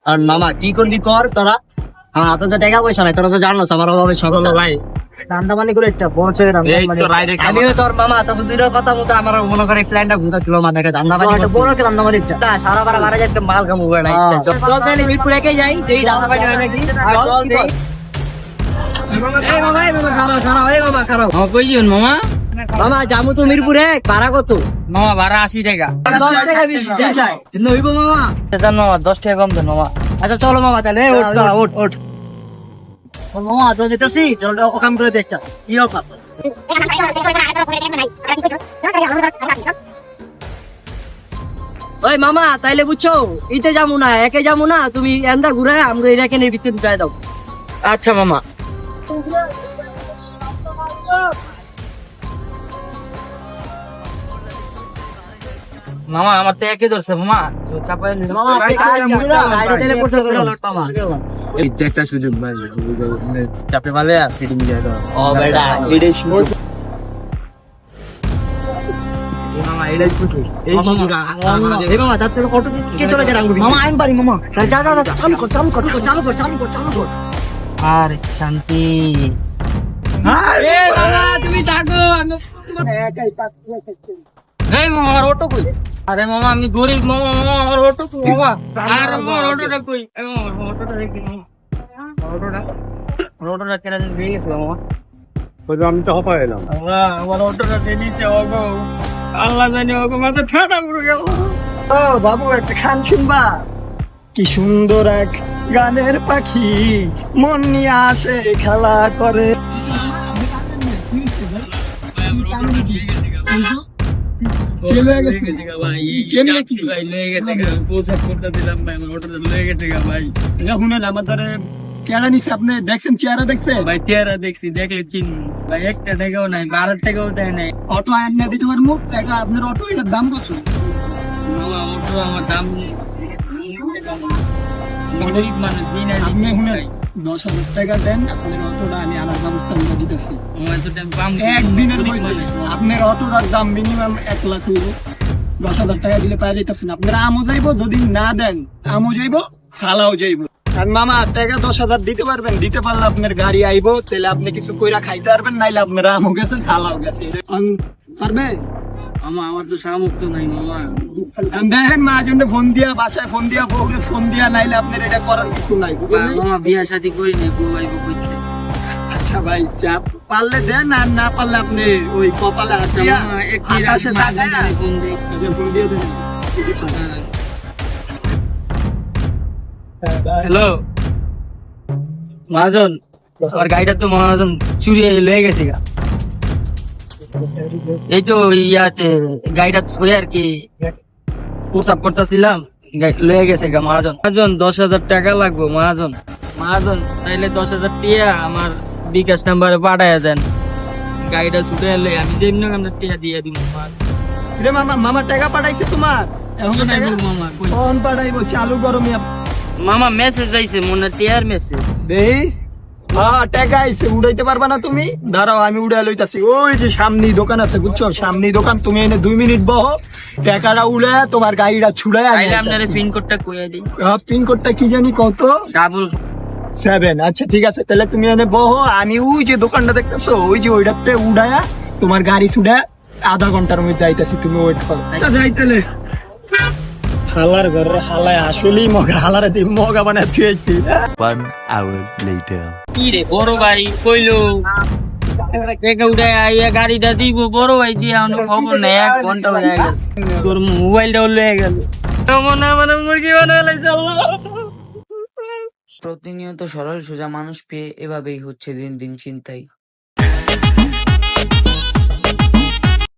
আর মামা কি করবি কর তোরা, আমার হাতে তো টাকা পয়সা নাই, তোরা তো জানো আমার অভাবে সকল ভাই ঠান্ডা পানি করে একটা পৌঁছে আমিও তোর মামা তখন দুইটার কথা মতো আমার মনে করে ফ্ল্যান্ডটা ঘুরতেছিল মাথায় ঠান্ডা পানি বড় একটা ঠান্ডা পানি সারা বারা মারা যাচ্ছে মাল কামু বেড়া চল তাহলে মিরপুর একে যাই যেই ঠান্ডা পানি হয় নাকি চল দেই এই মামা খারাপ খারাপ এই মামা খারাপ কই যাবেন মামা? মামা জামু তো মিরপুরে ভাড়া কত? মামা ভাড়া 80 টাকা। 10 টাকা বেশি চাই নইবো মামা। জান মামা 10 টাকা কম দেন মামা। আচ্ছা চলো মামা তাহলে ওঠ তোরা ওঠ ওঠ মামা তো যেতেছি চল ওখান করে দেখটা কি হবে ওই মামা তাইলে বুঝছো ইতে যাবো না একে যাবো না তুমি এন্দা ঘুরে আমরা এটাকে ভিতরে ঢুকাই দাও আচ্ছা মামা। মামা আমার তো একে ধরছে মামা, চাপাই মামা আপনি কাজ জানেন আইডি দিলে করতে করে মামা এইটা একটা সুযোগ ভাই, চাপে পালে ফিটিং দিয়ে দাও। ও বেটা এটাই শুনো মামা এটাই সুযোগ, এই সুযোগ এই মামা তার তেল অটো কে চলে গেল মামা আমি পারি মামা যা যা যা চালু কর চালু কর চালু কর চালু কর চালু কর আরে শান্তি। আরে মামা তুমি থাকো এই মামা আমার অটো কই? আরে মামা আমি গরিব মামা, মামা আমার অটো কই মামা? আরে মামা অটোটা কই? এই মামা অটোটা দেখি মামা, অটোটা কেন দিয়ে গেছে মামা? আমি তো হপা এলাম। আমার অটোটা দিয়ে দিছে ওগো, আল্লাহ জানি ওগো মাথা ঠাটা পড়ে গেল। ও বাবু একটা গান শুনবা? কি সুন্দর এক গানের পাখি মন নিয়ে আসে খেলা করে। আমাদের কেনা নিচ্ছে আপনি দেখছেন, চেহারা দেখছেন? ভাই তেরা দেখছি, দেখলে চিন ভাই, একটা টাকাও নাই, 12 টাকাও দেয় নাই। অটো আইন না দিতে পারবো টাকা, আপনার অটো এটার দাম কত? মামা অটো আমার দাম গরিব মানুষ, দিন আর আপনি শুনে 10,000 টাকা দেন, আপনার অটোটা আমি আনার ব্যবস্থা করে দিতেছি একদিনের মধ্যে। আপনার অটোটার দাম মিনিমাম 1 লাখ হইব, 10,000 টাকা দিলে পাই দিতেছেন। আপনারা আমও যাইবো, যদি না দেন আমও যাইবো, সালাও যাইবো। আর মামা টাকা 10,000 দিতে পারবেন? দিতে পারলে আপনার গাড়ি আইবো, তাহলে আপনি কিছু কইরা খাইতে পারবেন, নাইলে আপনার আমও গেছে সালাও গেছে। পারবে? আমার তো সামর্থ্য নাই মামা। দেখেন মা জন্য ফোন দিয়া, বাসায় ফোন দিয়া, বউরে ফোন দিয়া, নাইলে আপনার এটা করার কিছু নাই, বুঝলেন? মামা বিয়া শাদী করি নাই, বউ আইবো কইতে। আচ্ছা ভাই, যা পারলে দেন, আর না পারলে আপনি ওই কপালে আচ্ছা হাতিয়া মামা একটু আকাশে তাকায়া ফোন দেই। ফোন দিয়ে দেন। হ্যালো মহাজন, আমার গাড়িটা তো মহাজন চুরি লয়ে গেছে গা। এই তো ইয়াতে গাড়িটা ছুঁয়ে আর কি প্রসাব করতেছিলাম, লয়ে গেছে গা মহাজন। মহাজন 10,000 টাকা লাগবো মহাজন। মহাজন তাইলে 10,000 টিয়া আমার বিকাশ নাম্বারে পাঠাইয়া দেন, গাড়িটা ছুটে এলে আমি যেমনি আমরা টিয়া দিয়ে দিব। রে মামা, মামা টাকা পাঠাইছে তোমার? এখন তো টাকা মামা কই? ফোন পাঠাইবো, চালু করো মিয়া। মামা মেসেজ আইছে, মনে টিয়ার মেসেজ। দেই হ্যাঁ টাকা আইছে, উড়াইতে পারবা না তুমি? দাঁড়াও আমি উড়াই লইতাছি। ওই যে সামনে দোকান আছে, বুঝছো? সামনে দোকান, তুমি এনে 2 মিনিট বহ, টাকাটা উড়ে তোমার গাড়িটা ছুড়াই আইলে আপনারে পিন কোডটা কইয়া দিই। পিন কোডটা কি জানি কত? 7। আচ্ছা ঠিক আছে, তাহলে তুমি এনে বহ, আমি ওই যে দোকানটা দেখতেছো, ওই যে ওইটাতে উড়ায়া তোমার গাড়ি ছুড়ে আধা ঘন্টার মধ্যে যাইতাছি, তুমি ওয়েট করো। যাইতেলে হালার ঘরে হালায় আসলেই মগা, হালারে দিয়ে মগা বানায় থুয়েছি। 1 hour later. কি রে বড় ভাই কইলো টাকা উঠায় আইয়া গাড়িটা দিব, বড় ভাই দিয়া অন্য খবর নেই, 1 ঘন্টা হয়ে গেছে, তোর মোবাইলটা লয়ে গেল। মনে আমার মুরগি বানায় লাইছে আল্লাহ। প্রতিনিয়ত সরল সোজা মানুষ পেয়ে এভাবেই হচ্ছে দিন দিন চিন্তাই।